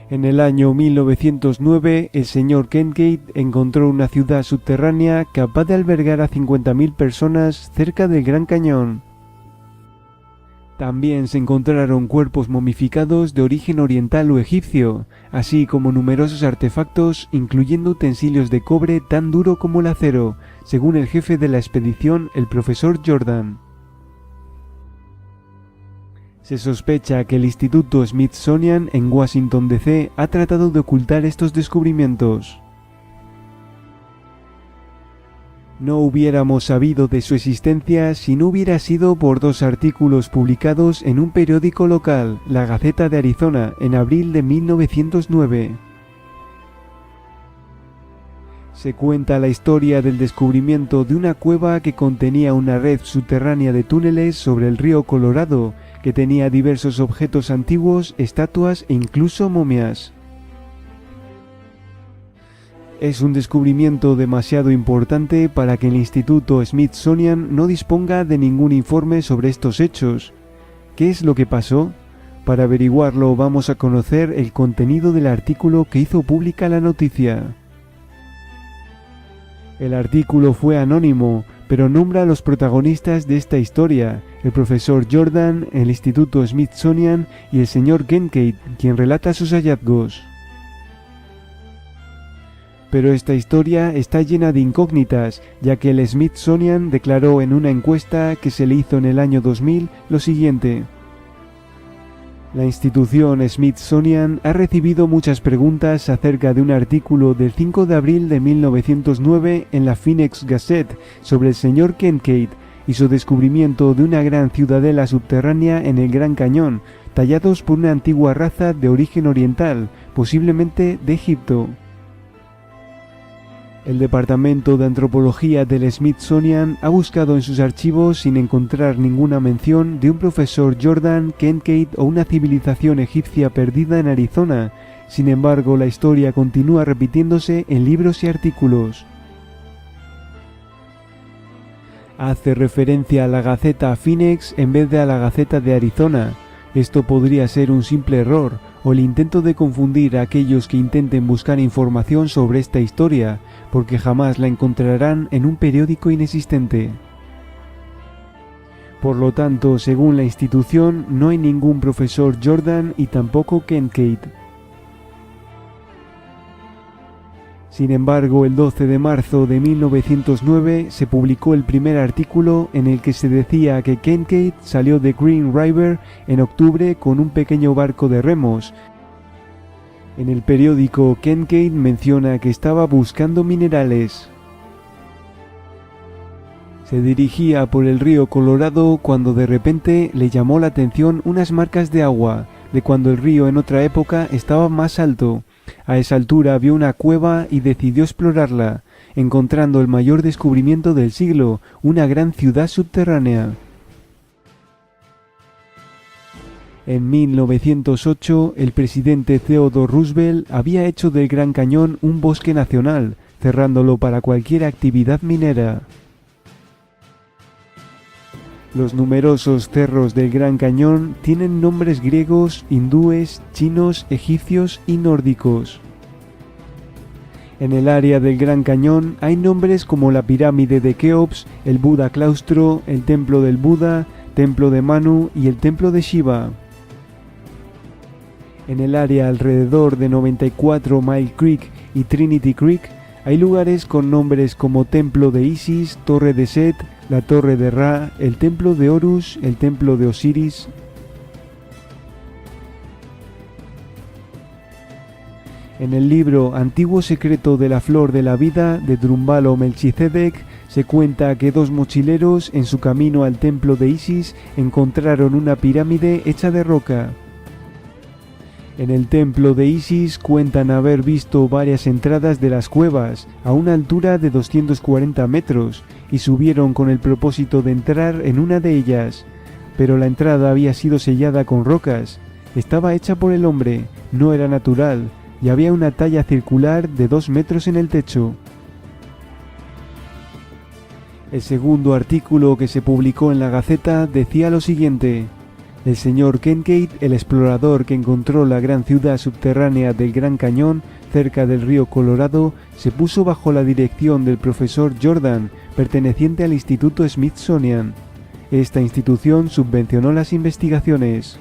En el año 1909, el señor Kentgate encontró una ciudad subterránea capaz de albergar a 50.000 personas cerca del Gran Cañón. También se encontraron cuerpos momificados de origen oriental o egipcio, así como numerosos artefactos, incluyendo utensilios de cobre tan duro como el acero, según el jefe de la expedición, el profesor Jordan. Se sospecha que el Instituto Smithsonian en Washington, D.C. ha tratado de ocultar estos descubrimientos. No hubiéramos sabido de su existencia si no hubiera sido por dos artículos publicados en un periódico local, la Gaceta de Arizona, en abril de 1909. Se cuenta la historia del descubrimiento de una cueva que contenía una red subterránea de túneles sobre el río Colorado, que tenía diversos objetos antiguos, estatuas e incluso momias. Es un descubrimiento demasiado importante para que el Instituto Smithsonian no disponga de ningún informe sobre estos hechos. ¿Qué es lo que pasó? Para averiguarlo vamos a conocer el contenido del artículo que hizo pública la noticia. El artículo fue anónimo, pero nombra a los protagonistas de esta historia, el profesor Jordan, el Instituto Smithsonian y el señor Kentgate, quien relata sus hallazgos. Pero esta historia está llena de incógnitas, ya que el Smithsonian declaró en una encuesta que se le hizo en el año 2000 lo siguiente: la institución Smithsonian ha recibido muchas preguntas acerca de un artículo del 5 de abril de 1909 en la Phoenix Gazette sobre el señor Kentgate y su descubrimiento de una gran ciudadela subterránea en el Gran Cañón, tallados por una antigua raza de origen oriental, posiblemente de Egipto. El Departamento de Antropología del Smithsonian ha buscado en sus archivos sin encontrar ninguna mención de un profesor Jordan, Kentgate o una civilización egipcia perdida en Arizona. Sin embargo, la historia continúa repitiéndose en libros y artículos. Hace referencia a la Gaceta Phoenix en vez de a la Gaceta de Arizona. Esto podría ser un simple error, o el intento de confundir a aquellos que intenten buscar información sobre esta historia, porque jamás la encontrarán en un periódico inexistente. Por lo tanto, según la institución, no hay ningún profesor Jordan y tampoco Kentgate. Sin embargo, el 12 de marzo de 1909 se publicó el primer artículo en el que se decía que Kentgate salió de Green River en octubre con un pequeño barco de remos. En el periódico, Kentgate menciona que estaba buscando minerales. Se dirigía por el río Colorado cuando de repente le llamó la atención unas marcas de agua, de cuando el río en otra época estaba más alto. A esa altura vio una cueva y decidió explorarla, encontrando el mayor descubrimiento del siglo, una gran ciudad subterránea. En 1908, el presidente Theodore Roosevelt había hecho del Gran Cañón un bosque nacional, cerrándolo para cualquier actividad minera. Los numerosos cerros del Gran Cañón tienen nombres griegos, hindúes, chinos, egipcios y nórdicos. En el área del Gran Cañón hay nombres como la pirámide de Keops, el Buda Claustro, el Templo del Buda, Templo de Manu y el Templo de Shiva. En el área alrededor de 94 Mile Creek y Trinity Creek hay lugares con nombres como Templo de Isis, Torre de Set, la Torre de Ra, el Templo de Horus, el Templo de Osiris. En el libro Antiguo secreto de la flor de la vida de Drumbalo Melchizedek se cuenta que dos mochileros en su camino al templo de Isis encontraron una pirámide hecha de roca. En el templo de Isis cuentan haber visto varias entradas de las cuevas a una altura de 240 metros y subieron con el propósito de entrar en una de ellas, pero la entrada había sido sellada con rocas, estaba hecha por el hombre, no era natural, y había una talla circular de 2 metros en el techo. El segundo artículo que se publicó en la Gaceta decía lo siguiente: El señor Kincaid, el explorador que encontró la gran ciudad subterránea del Gran Cañón, cerca del río Colorado, se puso bajo la dirección del profesor Jordan, perteneciente al Instituto Smithsonian. Esta institución subvencionó las investigaciones.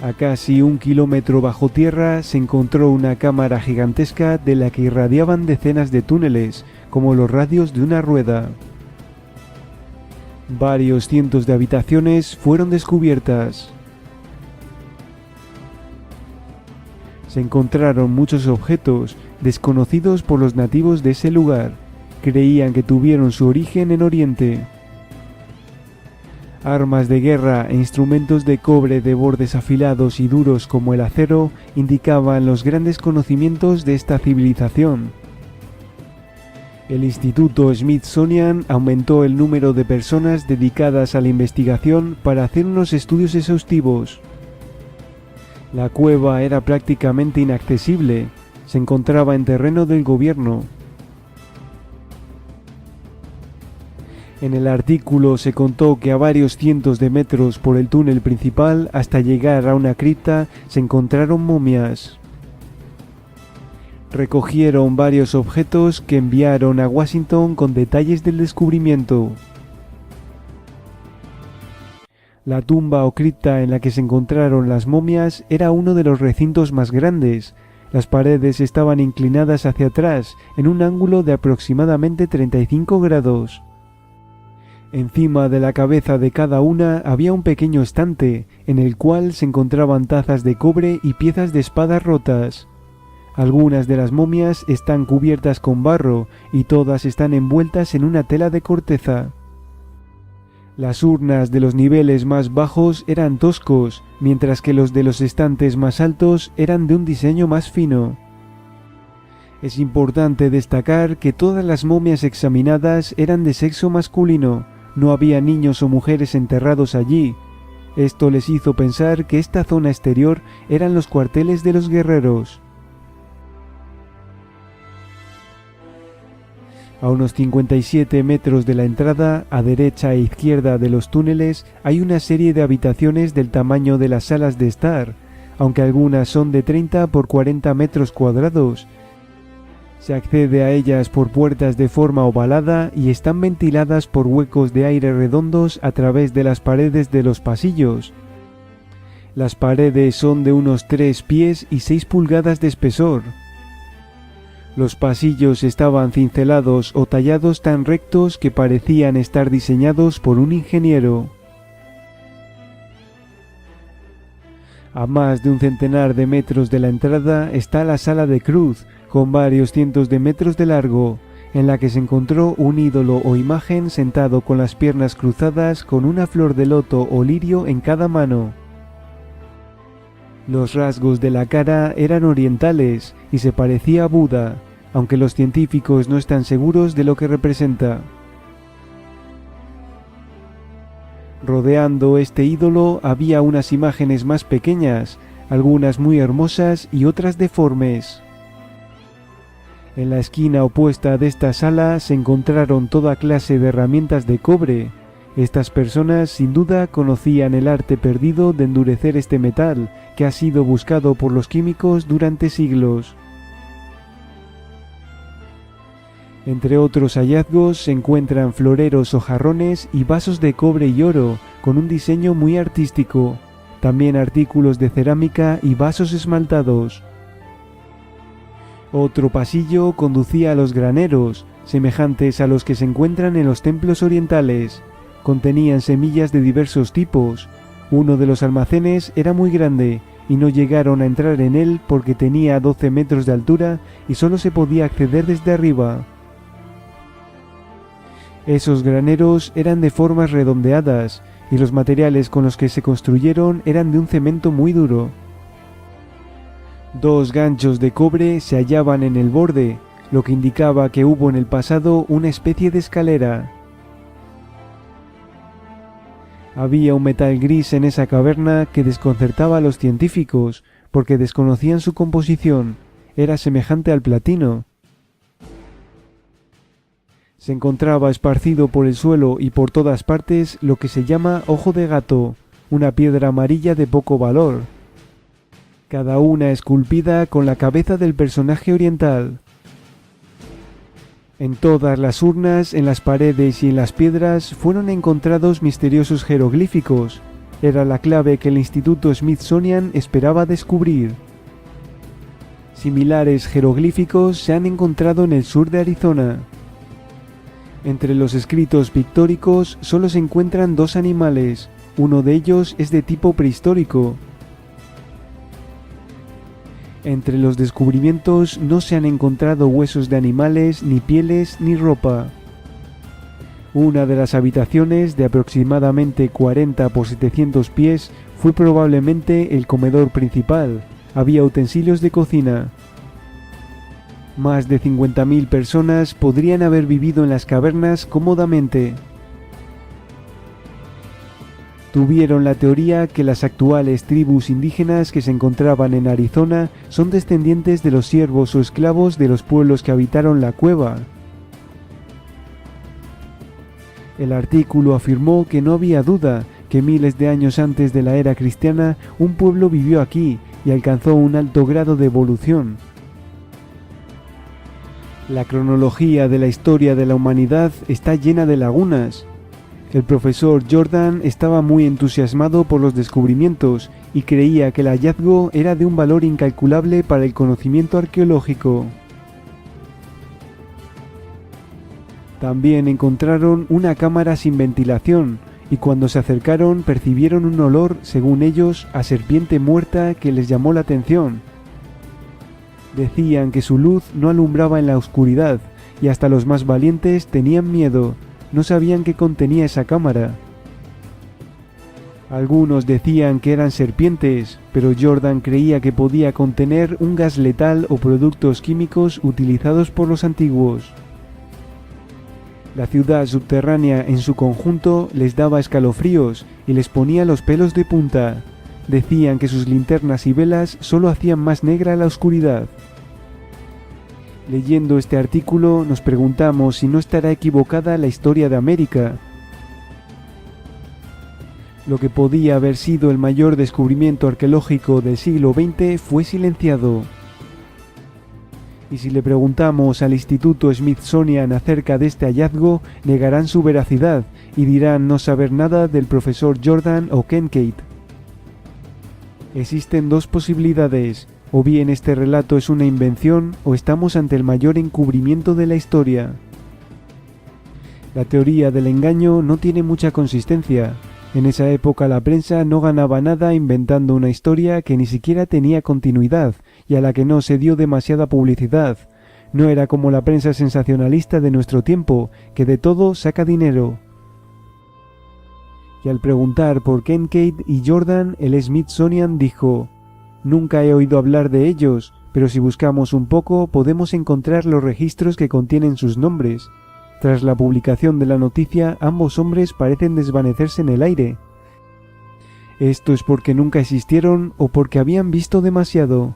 A casi 1 kilómetro bajo tierra se encontró una cámara gigantesca de la que irradiaban decenas de túneles, como los radios de una rueda. Varios cientos de habitaciones fueron descubiertas. Se encontraron muchos objetos desconocidos por los nativos de ese lugar. Creían que tuvieron su origen en Oriente. Armas de guerra e instrumentos de cobre de bordes afilados y duros como el acero indicaban los grandes conocimientos de esta civilización. El Instituto Smithsonian aumentó el número de personas dedicadas a la investigación para hacer unos estudios exhaustivos. La cueva era prácticamente inaccesible, se encontraba en terreno del gobierno. En el artículo se contó que a varios cientos de metros por el túnel principal hasta llegar a una cripta se encontraron momias. Recogieron varios objetos que enviaron a Washington con detalles del descubrimiento. La tumba o cripta en la que se encontraron las momias era uno de los recintos más grandes. Las paredes estaban inclinadas hacia atrás en un ángulo de aproximadamente 35 grados. Encima de la cabeza de cada una había un pequeño estante, en el cual se encontraban tazas de cobre y piezas de espadas rotas. Algunas de las momias están cubiertas con barro y todas están envueltas en una tela de corteza. Las urnas de los niveles más bajos eran toscos, mientras que los de los estantes más altos eran de un diseño más fino. Es importante destacar que todas las momias examinadas eran de sexo masculino. No había niños o mujeres enterrados allí. Esto les hizo pensar que esta zona exterior eran los cuarteles de los guerreros. A unos 57 metros de la entrada, a derecha e izquierda de los túneles, hay una serie de habitaciones del tamaño de las salas de estar, aunque algunas son de 30 por 40 metros cuadrados. Se accede a ellas por puertas de forma ovalada y están ventiladas por huecos de aire redondos a través de las paredes de los pasillos. Las paredes son de unos 3 pies y 6 pulgadas de espesor. Los pasillos estaban cincelados o tallados tan rectos que parecían estar diseñados por un ingeniero. A más de un centenar de metros de la entrada está la sala de cruz, con varios cientos de metros de largo, en la que se encontró un ídolo o imagen sentado con las piernas cruzadas con una flor de loto o lirio en cada mano. Los rasgos de la cara eran orientales y se parecía a Buda, aunque los científicos no están seguros de lo que representa. Rodeando este ídolo había unas imágenes más pequeñas, algunas muy hermosas y otras deformes. En la esquina opuesta de esta sala se encontraron toda clase de herramientas de cobre. Estas personas sin duda conocían el arte perdido de endurecer este metal, que ha sido buscado por los químicos durante siglos. Entre otros hallazgos se encuentran floreros o jarrones y vasos de cobre y oro, con un diseño muy artístico. También artículos de cerámica y vasos esmaltados. Otro pasillo conducía a los graneros, semejantes a los que se encuentran en los templos orientales. Contenían semillas de diversos tipos. Uno de los almacenes era muy grande y no llegaron a entrar en él porque tenía 12 metros de altura y solo se podía acceder desde arriba. Esos graneros eran de formas redondeadas y los materiales con los que se construyeron eran de un cemento muy duro. 2 ganchos de cobre se hallaban en el borde, lo que indicaba que hubo en el pasado una especie de escalera. Había un metal gris en esa caverna que desconcertaba a los científicos porque desconocían su composición. Era semejante al platino. Se encontraba esparcido por el suelo y por todas partes lo que se llama ojo de gato, una piedra amarilla de poco valor, cada una esculpida con la cabeza del personaje oriental. En todas las urnas, en las paredes y en las piedras fueron encontrados misteriosos jeroglíficos. Era la clave que el Instituto Smithsonian esperaba descubrir. Similares jeroglíficos se han encontrado en el sur de Arizona. Entre los escritos pictóricos solo se encuentran dos animales, uno de ellos es de tipo prehistórico. Entre los descubrimientos no se han encontrado huesos de animales, ni pieles, ni ropa. Una de las habitaciones, de aproximadamente 40 por 700 pies, fue probablemente el comedor principal. Había utensilios de cocina. Más de 50.000 personas podrían haber vivido en las cavernas cómodamente. Tuvieron la teoría que las actuales tribus indígenas que se encontraban en Arizona son descendientes de los siervos o esclavos de los pueblos que habitaron la cueva. El artículo afirmó que no había duda que miles de años antes de la era cristiana un pueblo vivió aquí y alcanzó un alto grado de evolución. La cronología de la historia de la humanidad está llena de lagunas. El profesor Jordan estaba muy entusiasmado por los descubrimientos y creía que el hallazgo era de un valor incalculable para el conocimiento arqueológico. También encontraron una cámara sin ventilación y cuando se acercaron percibieron un olor, según ellos, a serpiente muerta que les llamó la atención. Decían que su luz no alumbraba en la oscuridad y hasta los más valientes tenían miedo. No sabían qué contenía esa cámara. Algunos decían que eran serpientes, pero Jordan creía que podía contener un gas letal o productos químicos utilizados por los antiguos. La ciudad subterránea en su conjunto les daba escalofríos y les ponía los pelos de punta. Decían que sus linternas y velas solo hacían más negra la oscuridad. Leyendo este artículo nos preguntamos si no estará equivocada la historia de América. Lo que podía haber sido el mayor descubrimiento arqueológico del siglo XX fue silenciado. Y si le preguntamos al Instituto Smithsonian acerca de este hallazgo, negarán su veracidad y dirán no saber nada del profesor Jordan o Kincaid. Existen dos posibilidades. O bien este relato es una invención o estamos ante el mayor encubrimiento de la historia. La teoría del engaño no tiene mucha consistencia. En esa época la prensa no ganaba nada inventando una historia que ni siquiera tenía continuidad y a la que no se dio demasiada publicidad. No era como la prensa sensacionalista de nuestro tiempo, que de todo saca dinero. Y al preguntar por Kincaid y Jordan, el Smithsonian dijo: «Nunca he oído hablar de ellos, pero si buscamos un poco podemos encontrar los registros que contienen sus nombres. Tras la publicación de la noticia, ambos hombres parecen desvanecerse en el aire. Esto es porque nunca existieron o porque habían visto demasiado».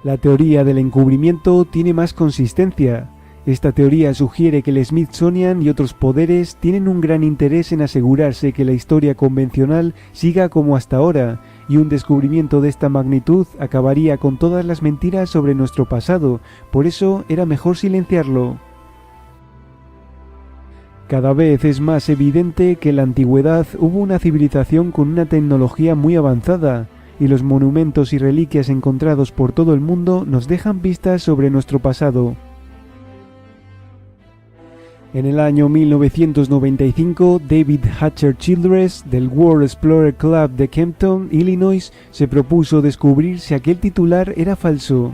La teoría del encubrimiento tiene más consistencia. Esta teoría sugiere que el Smithsonian y otros poderes tienen un gran interés en asegurarse que la historia convencional siga como hasta ahora, y un descubrimiento de esta magnitud acabaría con todas las mentiras sobre nuestro pasado, por eso era mejor silenciarlo. Cada vez es más evidente que en la antigüedad hubo una civilización con una tecnología muy avanzada, y los monumentos y reliquias encontrados por todo el mundo nos dejan pistas sobre nuestro pasado. En el año 1995, David Hatcher Childress, del World Explorer Club de Kempton, Illinois, se propuso descubrir si aquel titular era falso.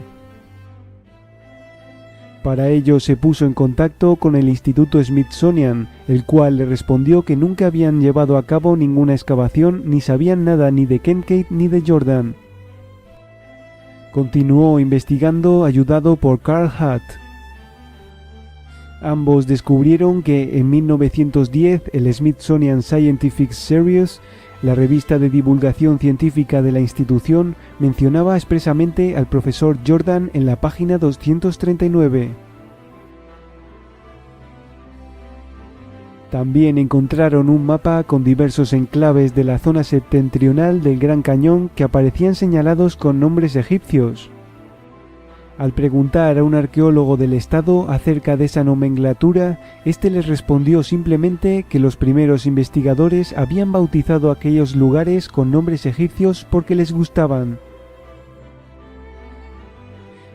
Para ello se puso en contacto con el Instituto Smithsonian, el cual le respondió que nunca habían llevado a cabo ninguna excavación ni sabían nada ni de Kincaid ni de Jordan. Continuó investigando ayudado por Carl Hutt. Ambos descubrieron que en 1910 el Smithsonian Scientific Series, la revista de divulgación científica de la institución, mencionaba expresamente al profesor Jordan en la página 239. También encontraron un mapa con diversos enclaves de la zona septentrional del Gran Cañón que aparecían señalados con nombres egipcios. Al preguntar a un arqueólogo del estado acerca de esa nomenclatura, este les respondió simplemente que los primeros investigadores habían bautizado aquellos lugares con nombres egipcios porque les gustaban.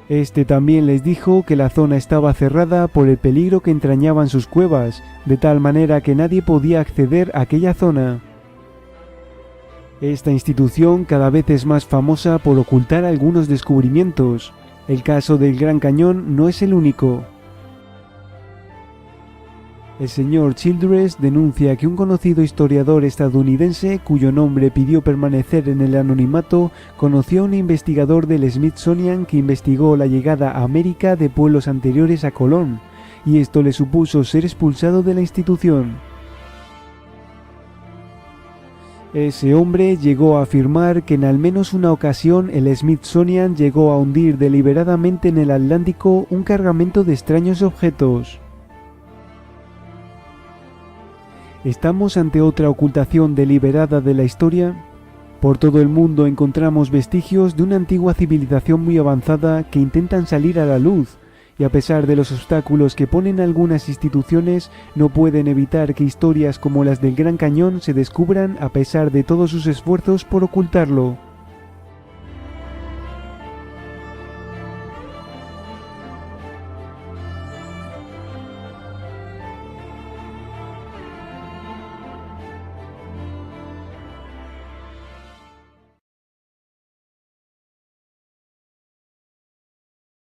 Este también les dijo que la zona estaba cerrada por el peligro que entrañaban sus cuevas, de tal manera que nadie podía acceder a aquella zona. Esta institución cada vez es más famosa por ocultar algunos descubrimientos. El caso del Gran Cañón no es el único. El señor Childress denuncia que un conocido historiador estadounidense, cuyo nombre pidió permanecer en el anonimato, conoció a un investigador del Smithsonian que investigó la llegada a América de pueblos anteriores a Colón, y esto le supuso ser expulsado de la institución. Ese hombre llegó a afirmar que en al menos una ocasión el Smithsonian llegó a hundir deliberadamente en el Atlántico un cargamento de extraños objetos. ¿Estamos ante otra ocultación deliberada de la historia? Por todo el mundo encontramos vestigios de una antigua civilización muy avanzada que intentan salir a la luz, y a pesar de los obstáculos que ponen algunas instituciones, no pueden evitar que historias como las del Gran Cañón se descubran a pesar de todos sus esfuerzos por ocultarlo.